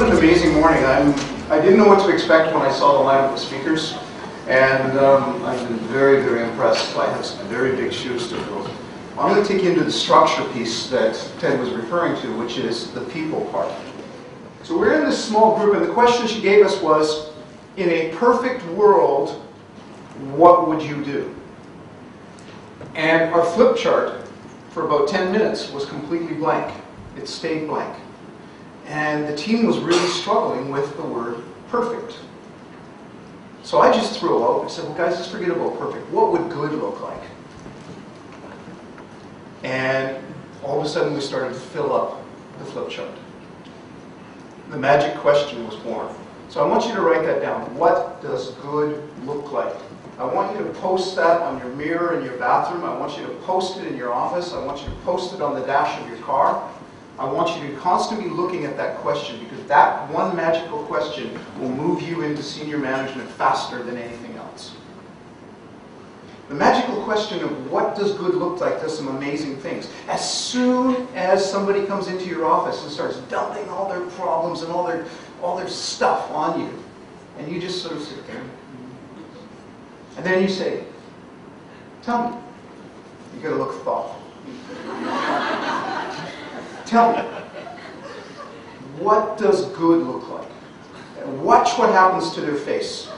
What an amazing morning. I didn't know what to expect when I saw the lineup of speakers, and I've been very, very impressed. I have some very big shoes to fill. I'm going to take you into the structure piece that Ted was referring to, which is the people part. So we're in this small group, and the question she gave us was, in a perfect world, what would you do? And our flip chart for about 10 minutes was completely blank. It stayed blank. And the team was really struggling with the word perfect. So I just threw it out and said, well guys, just forget about perfect. What would good look like? And all of a sudden we started to fill up the flip chart. The magic question was born. So I want you to write that down. What does good look like? I want you to post that on your mirror in your bathroom. I want you to post it in your office. I want you to post it on the dash of your car. I want you to constantly be looking at that question, because that one magical question will move you into senior management faster than anything else. The magical question of what does good look like does some amazing things. As soon as somebody comes into your office and starts dumping all their problems and all their stuff on you, and you just sort of sit there, and then you say, tell me. You've got to look thoughtful. Tell me, what does good look like? And watch what happens to their face.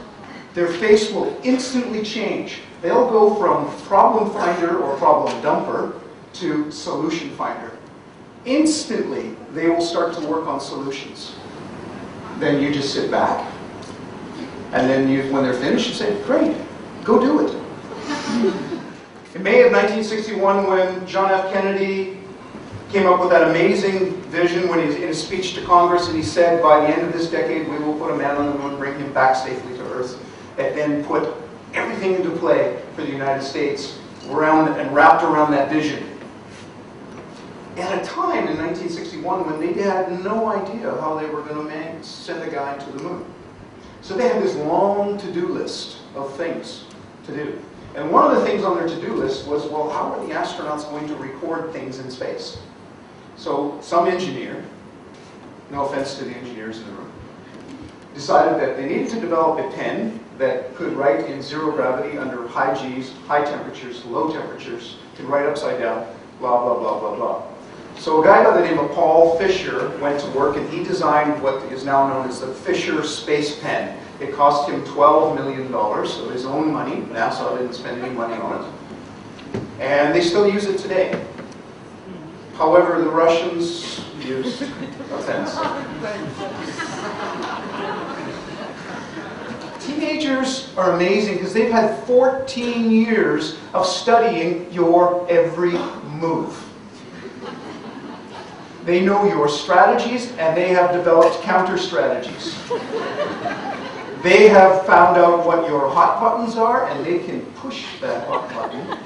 Their face will instantly change. They'll go from problem finder or problem dumper to solution finder. Instantly, they will start to work on solutions. Then you just sit back, and then when they're finished, you say, great, go do it. In May of 1961, when John F. Kennedy came up with that amazing vision when he was in a speech to Congress, and he said, by the end of this decade, we will put a man on the moon, bring him back safely to Earth, and then put everything into play for the United States around and wrapped around that vision. At a time in 1961 when they had no idea how they were going to send a guy to the moon. So they had this long to-do list of things to do. And one of the things on their to-do list was, well, how are the astronauts going to record things in space? So some engineer, no offense to the engineers in the room, decided that they needed to develop a pen that could write in zero gravity under high G's, high temperatures, low temperatures, could write upside down, blah, blah, blah, blah, blah. So a guy by the name of Paul Fisher went to work, and he designed what is now known as the Fisher Space Pen. It cost him $12 million of his own money. NASA didn't spend any money on it. And they still use it today. However, the Russians use offense. Teenagers are amazing because they've had 14 years of studying your every move. They know your strategies, and they have developed counter strategies. They have found out what your hot buttons are, and they can push that hot button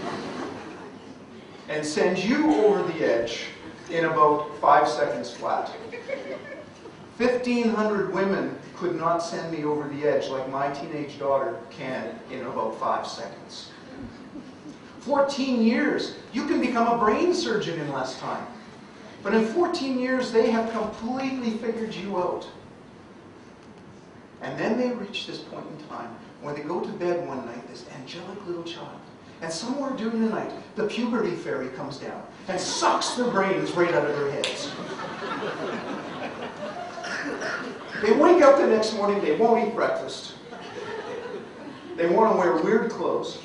and send you over the edge in about 5 seconds flat. 1,500 women could not send me over the edge like my teenage daughter can in about 5 seconds. 14 years, you can become a brain surgeon in less time. But in 14 years, they have completely figured you out. And then they reach this point in time where they go to bed one night, this angelic little child. And somewhere during the night, the puberty fairy comes down and sucks their brains right out of their heads. They wake up the next morning, they won't eat breakfast. They want to wear weird clothes.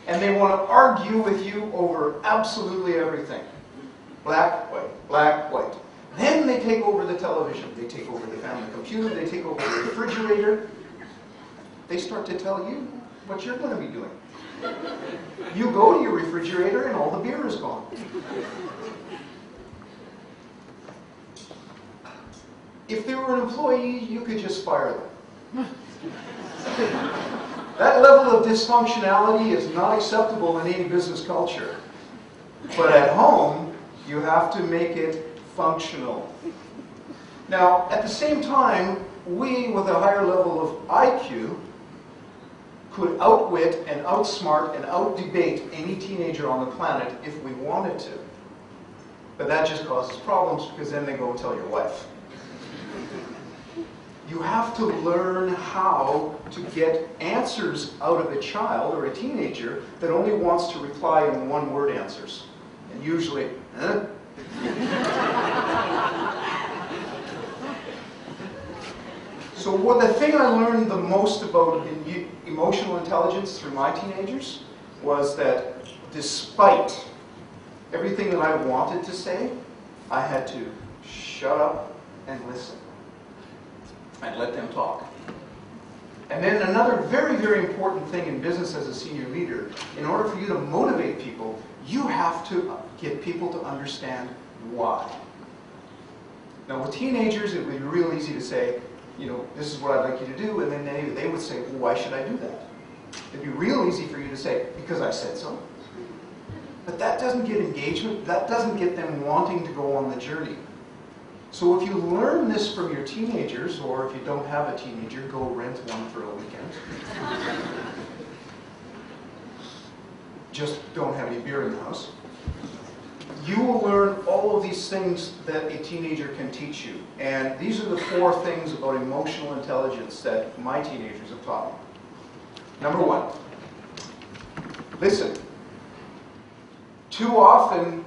And they want to argue with you over absolutely everything. Black, white, black, white. Then they take over the television. They take over the family computer. They take over the refrigerator. They start to tell you what you're going to be doing. You go to your refrigerator and all the beer is gone. If they were an employee, you could just fire them. That level of dysfunctionality is not acceptable in any business culture. But at home, you have to make it functional. Now, at the same time, we, with a higher level of IQ, could outwit and outsmart and outdebate any teenager on the planet if we wanted to. But that just causes problems, because then they go and tell your wife. You have to learn how to get answers out of a child or a teenager that only wants to reply in one-word answers. And usually, huh? So the thing I learned the most about emotional intelligence through my teenagers was that despite everything that I wanted to say, I had to shut up and listen. And let them talk. And then another very, very important thing in business as a senior leader, in order for you to motivate people, you have to get people to understand why. Now with teenagers, it would be real easy to say, you know, this is what I'd like you to do, and then they would say, well, why should I do that? It'd be real easy for you to say, because I said so. But that doesn't get engagement, that doesn't get them wanting to go on the journey. So if you learn this from your teenagers, or if you don't have a teenager, go rent one for a weekend. Just don't have any beer in the house. You will learn all of these things that a teenager can teach you. And these are the 4 things about emotional intelligence that my teenagers have taught me. Number 1, listen. Too often,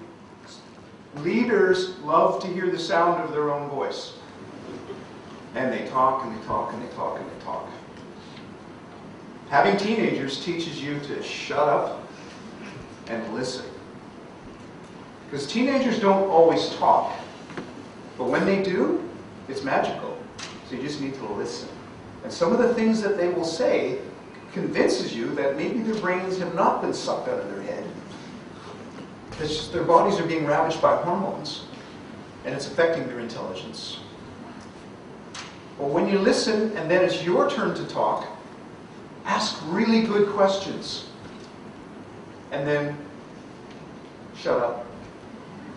leaders love to hear the sound of their own voice. And they talk and they talk and they talk and they talk. Having teenagers teaches you to shut up and listen. Because teenagers don't always talk. But when they do, it's magical. So you just need to listen. And some of the things that they will say convinces you that maybe their brains have not been sucked out of their head. It's just their bodies are being ravaged by hormones, and it's affecting their intelligence. But when you listen, and then it's your turn to talk, ask really good questions. And then shut up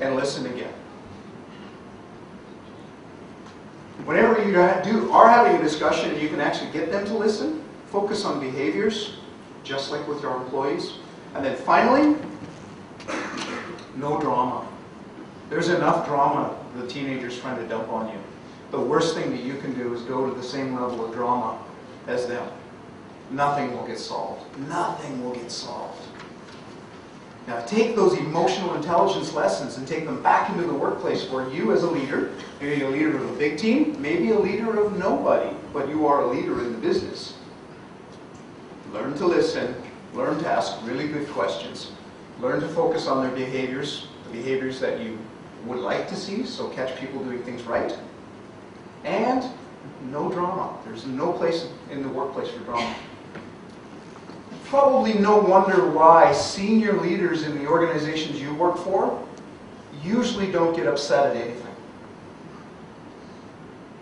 and listen again. Whenever you are having a discussion and you can actually get them to listen, focus on behaviors, just like with your employees. And then finally, no drama. There's enough drama the teenagers trying to dump on you. The worst thing that you can do is go to the same level of drama as them. Nothing will get solved. Nothing will get solved. Now take those emotional intelligence lessons and take them back into the workplace where you as a leader, maybe a leader of a big team, maybe a leader of nobody, but you are a leader in the business. Learn to listen, learn to ask really good questions. Learn to focus on their behaviors, the behaviors that you would like to see, so catch people doing things right. And no drama. There's no place in the workplace for drama. Probably no wonder why senior leaders in the organizations you work for usually don't get upset at anything.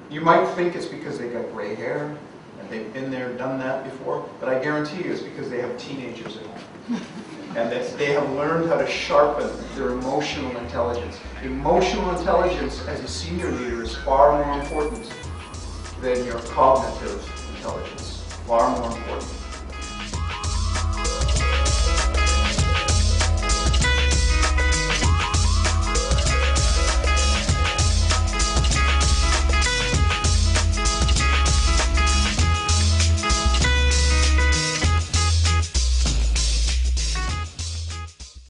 You might think it's because they got gray hair and they've been there, done that before, but I guarantee you it's because they have teenagers at home. And that they have learned how to sharpen their emotional intelligence. Emotional intelligence as a senior leader is far more important than your cognitive intelligence. Far more important.